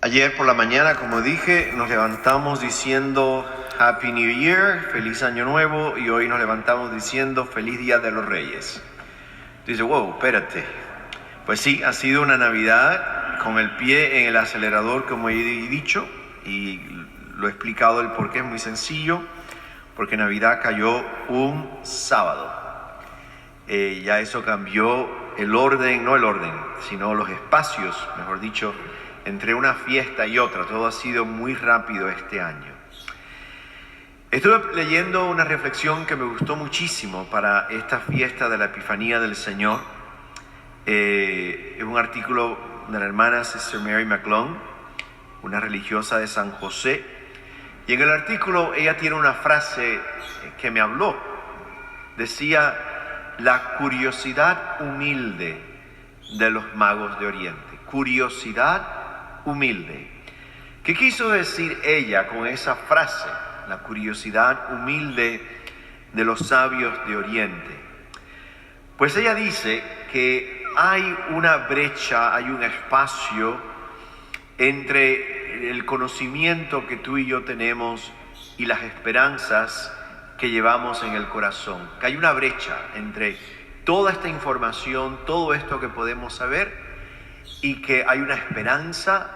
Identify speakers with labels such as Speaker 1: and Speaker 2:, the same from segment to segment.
Speaker 1: Ayer por la mañana, como dije, nos levantamos diciendo Happy New Year, feliz año nuevo, y hoy nos levantamos diciendo feliz Día de los Reyes. Dice, wow, espérate. Pues sí, ha sido una Navidad con el pie en el acelerador, como he dicho, y lo he explicado el porqué, es muy sencillo, porque Navidad cayó un sábado. Ya eso cambió el orden, no el orden, sino los espacios, mejor dicho, entre una fiesta y otra. Todo ha sido muy rápido este año. Estuve leyendo una reflexión que me gustó muchísimo para esta fiesta de la Epifanía del Señor. Es un artículo de la hermana Sister Mary McClung, una religiosa de San José. Y en el artículo ella tiene una frase que me habló. Decía, la curiosidad humilde de los magos de Oriente. Curiosidad humilde. ¿Qué quiso decir ella con esa frase? La curiosidad humilde de los sabios de Oriente. Pues ella dice que hay una brecha, hay un espacio entre el conocimiento que tú y yo tenemos y las esperanzas que llevamos en el corazón. Que hay una brecha entre toda esta información, todo esto que podemos saber, y que hay una esperanza,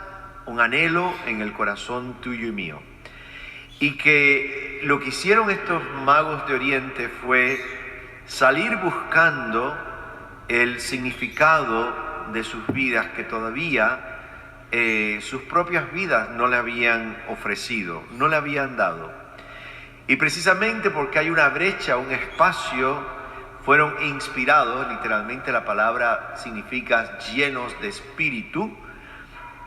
Speaker 1: un anhelo en el corazón tuyo y mío. Y que lo que hicieron estos magos de Oriente fue salir buscando el significado de sus vidas que todavía sus propias vidas no le habían ofrecido, no le habían dado. Y precisamente porque hay una brecha, un espacio, fueron inspirados, literalmente la palabra significa llenos de espíritu,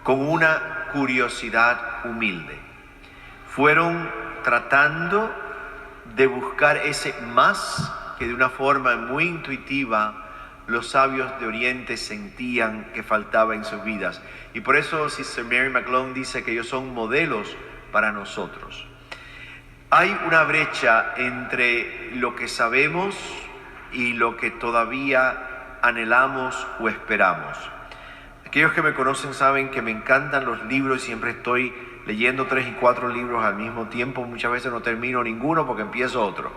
Speaker 1: con una curiosidad humilde. Fueron tratando de buscar ese más que de una forma muy intuitiva los sabios de Oriente sentían que faltaba en sus vidas. Y por eso Sister Mary McClung dice que ellos son modelos para nosotros. Hay una brecha entre lo que sabemos y lo que todavía anhelamos o esperamos. Aquellos que me conocen saben que me encantan los libros y siempre estoy leyendo 3 y 4 libros al mismo tiempo. Muchas veces no termino ninguno porque empiezo otro.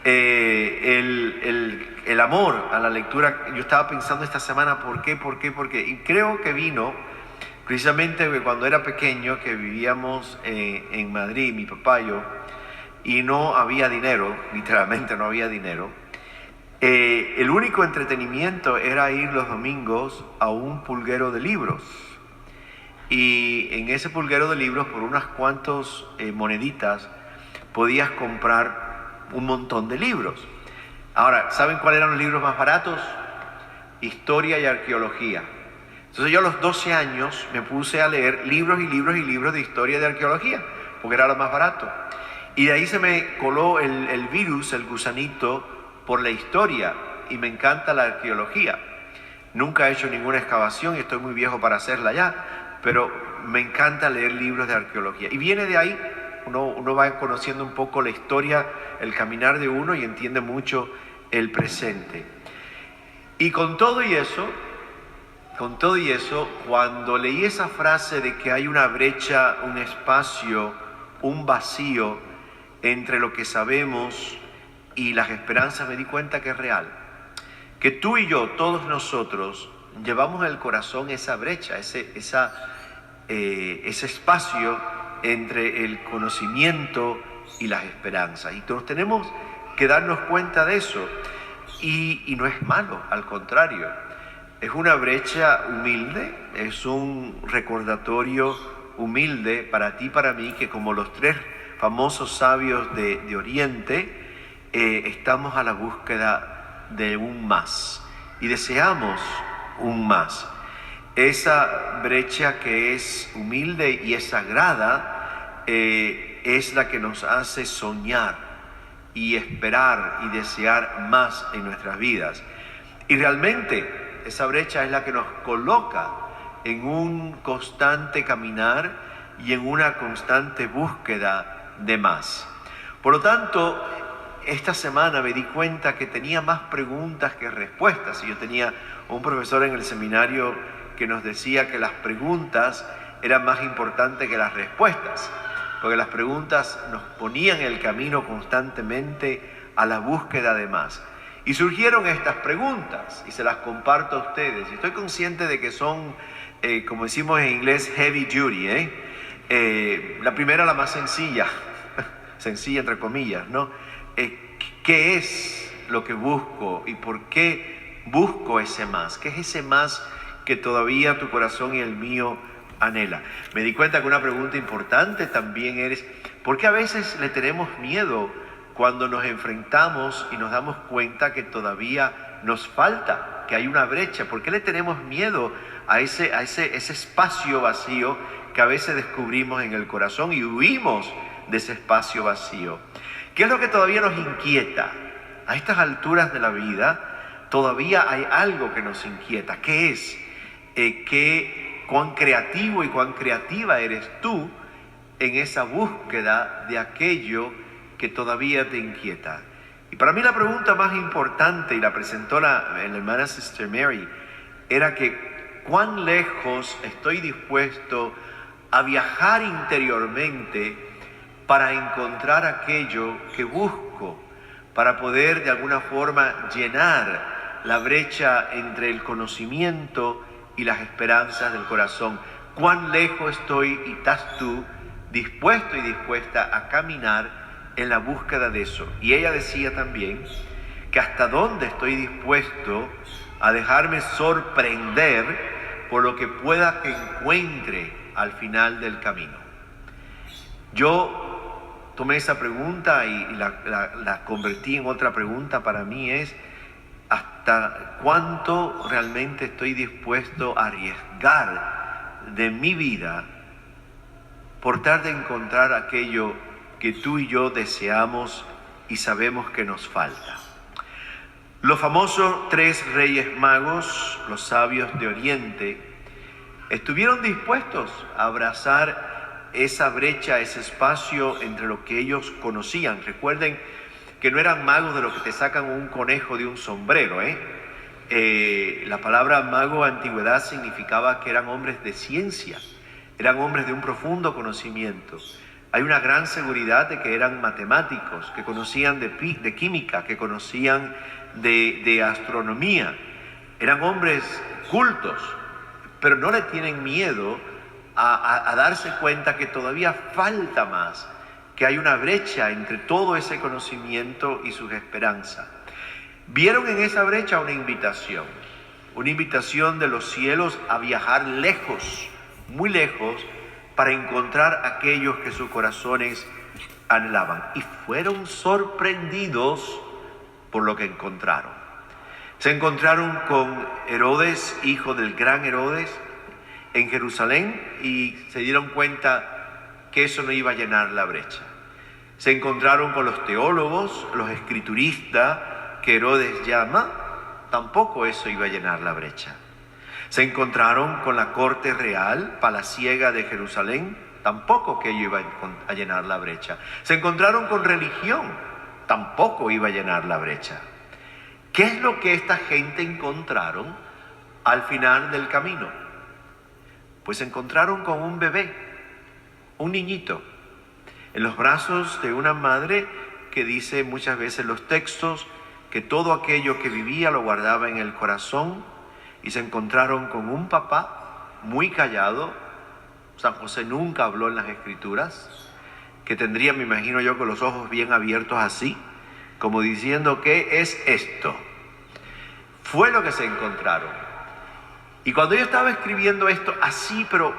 Speaker 1: El amor a la lectura, yo estaba pensando esta semana, ¿por qué? Y creo que vino precisamente cuando era pequeño, que vivíamos en Madrid, mi papá y yo, y no había dinero, literalmente no había dinero. El único entretenimiento era ir los domingos a un pulguero de libros. Y en ese pulguero de libros, por unas cuantas moneditas, podías comprar un montón de libros. Ahora, ¿saben cuáles eran los libros más baratos? Historia y arqueología. Entonces yo a los 12 años me puse a leer libros y libros y libros de historia y de arqueología, porque era lo más barato. Y de ahí se me coló el virus, el gusanito, por la historia, y me encanta la arqueología. Nunca he hecho ninguna excavación y estoy muy viejo para hacerla ya, pero me encanta leer libros de arqueología. Y viene de ahí, uno va conociendo un poco la historia, el caminar de uno, y entiende mucho el presente. Y con todo y eso, cuando leí esa frase de que hay una brecha, un espacio, un vacío entre lo que sabemos y las esperanzas, me di cuenta que es real. Que tú y yo, todos nosotros, llevamos en el corazón esa brecha, ese espacio entre el conocimiento y las esperanzas. Y todos tenemos que darnos cuenta de eso. Y no es malo, al contrario. Es una brecha humilde, es un recordatorio humilde para ti y para mí, que como los 3 famosos sabios de Oriente, estamos a la búsqueda de un más y deseamos un más. Esa brecha que es humilde y es sagrada es la que nos hace soñar y esperar y desear más en nuestras vidas. Y realmente esa brecha es la que nos coloca en un constante caminar y en una constante búsqueda de más. Por lo tanto, esta semana me di cuenta que tenía más preguntas que respuestas. Y yo tenía un profesor en el seminario que nos decía que las preguntas eran más importantes que las respuestas, porque las preguntas nos ponían en el camino constantemente a la búsqueda de más. Y surgieron estas preguntas y se las comparto a ustedes. Estoy consciente de que son, como decimos en inglés, heavy duty. La primera, la más sencilla, sencilla entre comillas, ¿no? ¿Qué es lo que busco y por qué busco ese más? ¿Qué es ese más que todavía tu corazón y el mío anhela? Me di cuenta que una pregunta importante también es, ¿por qué a veces le tenemos miedo cuando nos enfrentamos y nos damos cuenta que todavía nos falta, que hay una brecha? ¿Por qué le tenemos miedo a ese espacio vacío que a veces descubrimos en el corazón y huimos de ese espacio vacío? ¿Qué es lo que todavía nos inquieta? A estas alturas de la vida todavía hay algo que nos inquieta. ¿Qué es? Cuán creativo y cuán creativa eres tú en esa búsqueda de aquello que todavía te inquieta. Y para mí la pregunta más importante, y la presentó la hermana Sister Mary, era que cuán lejos estoy dispuesto a viajar interiormente para encontrar aquello que busco, para poder de alguna forma llenar la brecha entre el conocimiento y las esperanzas del corazón. Cuán lejos estoy y estás tú dispuesto y dispuesta a caminar en la búsqueda de eso. Y ella decía también que hasta dónde estoy dispuesto a dejarme sorprender por lo que pueda que encuentre al final del camino. Yo tomé esa pregunta y la convertí en otra pregunta. Para mí es, ¿hasta cuánto realmente estoy dispuesto a arriesgar de mi vida por tratar de encontrar aquello que tú y yo deseamos y sabemos que nos falta? Los famosos 3 reyes magos, los sabios de Oriente, estuvieron dispuestos a abrazar esa brecha, ese espacio entre lo que ellos conocían. Recuerden que no eran magos de los que te sacan un conejo de un sombrero. La palabra mago en antigüedad significaba que eran hombres de ciencia, eran hombres de un profundo conocimiento. Hay una gran seguridad de que eran matemáticos, que conocían de química, que conocían de astronomía. Eran hombres cultos, pero no le tienen miedo a darse cuenta que todavía falta más, que hay una brecha entre todo ese conocimiento y sus esperanzas. Vieron en esa brecha una invitación de los cielos a viajar lejos, muy lejos, para encontrar aquellos que sus corazones anhelaban. Y fueron sorprendidos por lo que encontraron. Se encontraron con Herodes, hijo del gran Herodes, en Jerusalén, y se dieron cuenta que eso no iba a llenar la brecha. Se encontraron con los teólogos, los escrituristas, que Herodes llama, tampoco eso iba a llenar la brecha. Se encontraron con la corte real, palaciega de Jerusalén, tampoco que ello iba a llenar la brecha. Se encontraron con religión, tampoco iba a llenar la brecha. ¿Qué es lo que esta gente encontraron al final del camino? Pues se encontraron con un bebé, un niñito, en los brazos de una madre que dice muchas veces los textos que todo aquello que vivía lo guardaba en el corazón. Y se encontraron con un papá muy callado. San José nunca habló en las Escrituras, que tendría, me imagino yo, con los ojos bien abiertos así, como diciendo, ¿qué es esto? Fue lo que se encontraron. Y cuando yo estaba escribiendo esto así, pero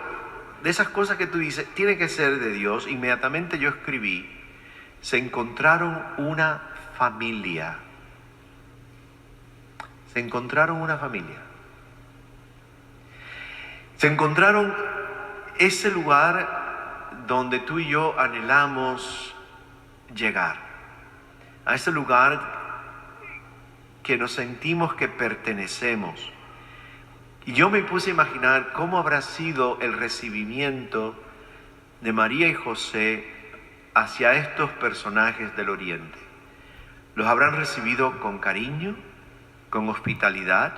Speaker 1: de esas cosas que tú dices, tiene que ser de Dios, inmediatamente yo escribí, se encontraron una familia. Se encontraron una familia. Se encontraron ese lugar donde tú y yo anhelamos llegar. A ese lugar que nos sentimos que pertenecemos. Y yo me puse a imaginar cómo habrá sido el recibimiento de María y José hacia estos personajes del Oriente. Los habrán recibido con cariño, con hospitalidad,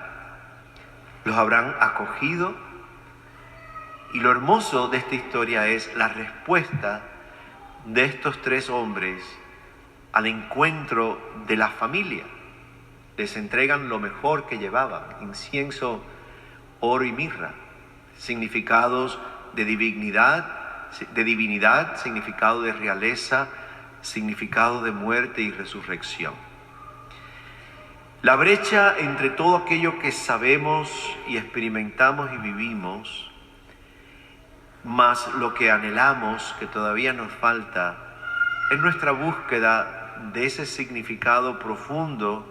Speaker 1: los habrán acogido. Y lo hermoso de esta historia es la respuesta de estos tres hombres al encuentro de la familia. Les entregan lo mejor que llevaban: incienso, oro y mirra, significados de divinidad, significado de realeza, significado de muerte y resurrección. La brecha entre todo aquello que sabemos y experimentamos y vivimos, más lo que anhelamos, que todavía nos falta, es nuestra búsqueda de ese significado profundo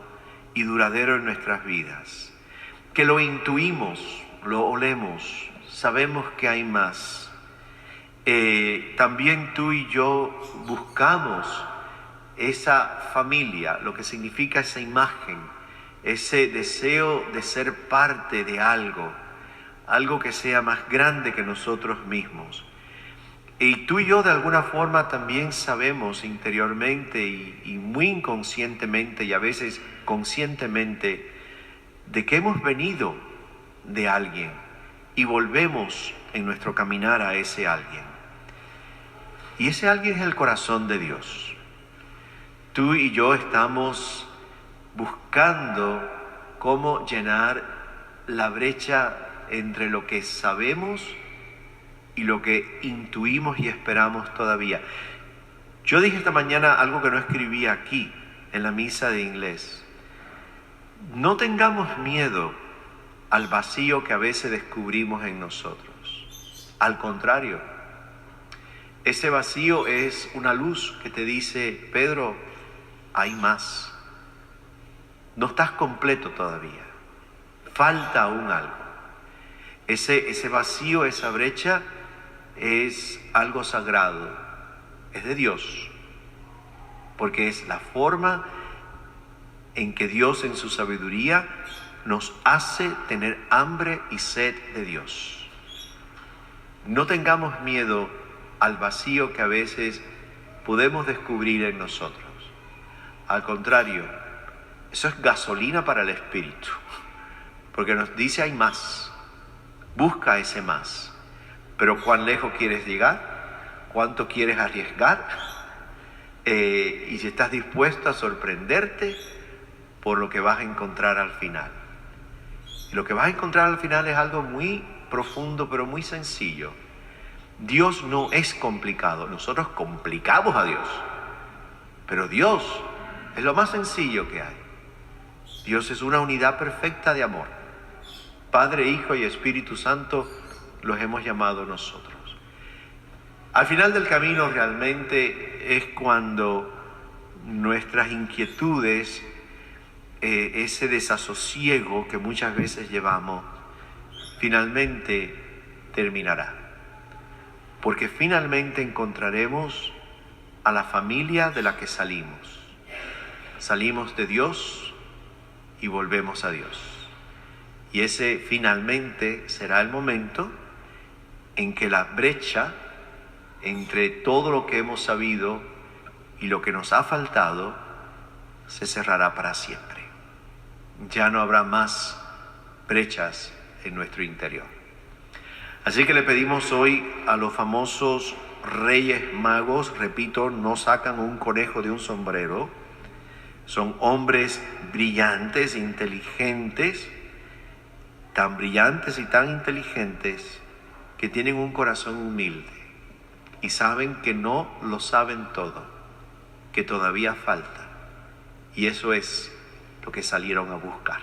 Speaker 1: y duradero en nuestras vidas, que lo intuimos, lo olemos, sabemos que hay más. También tú y yo buscamos esa familia, lo que significa esa imagen, ese deseo de ser parte de algo que sea más grande que nosotros mismos. Y tú y yo de alguna forma también sabemos interiormente y muy inconscientemente y a veces conscientemente de que hemos venido de alguien y volvemos en nuestro caminar a ese alguien. Y ese alguien es el corazón de Dios. Tú y yo estamos buscando cómo llenar la brecha entre lo que sabemos y lo que intuimos y esperamos todavía. Yo dije esta mañana algo que no escribí aquí en la misa de inglés. No tengamos miedo al vacío que a veces descubrimos en nosotros. Al contrario, ese vacío es una luz que te dice: Pedro, hay más. No estás completo todavía. Falta aún algo. Ese vacío, esa brecha, es algo sagrado, es de Dios, porque es la forma en que Dios en su sabiduría nos hace tener hambre y sed de Dios. No tengamos miedo al vacío que a veces podemos descubrir en nosotros. Al contrario, eso es gasolina para el espíritu, porque nos dice: hay más, busca ese más. Pero ¿cuán lejos quieres llegar? ¿Cuánto quieres arriesgar? Y si estás dispuesto a sorprenderte por lo que vas a encontrar al final. Y lo que vas a encontrar al final es algo muy profundo, pero muy sencillo. Dios no es complicado. Nosotros complicamos a Dios. Pero Dios es lo más sencillo que hay. Dios es una unidad perfecta de amor. Padre, Hijo y Espíritu Santo los hemos llamado nosotros. Al final del camino realmente es cuando nuestras inquietudes, ese desasosiego que muchas veces llevamos, finalmente terminará. Porque finalmente encontraremos a la familia de la que salimos. Salimos de Dios y volvemos a Dios. Y ese finalmente será el momento en que la brecha entre todo lo que hemos sabido y lo que nos ha faltado se cerrará para siempre. Ya no habrá más brechas en nuestro interior. Así que le pedimos hoy a los famosos Reyes Magos, repito, no sacan un conejo de un sombrero, son hombres brillantes, inteligentes, tan brillantes y tan inteligentes que tienen un corazón humilde y saben que no lo saben todo, que todavía falta. Y eso es lo que salieron a buscar.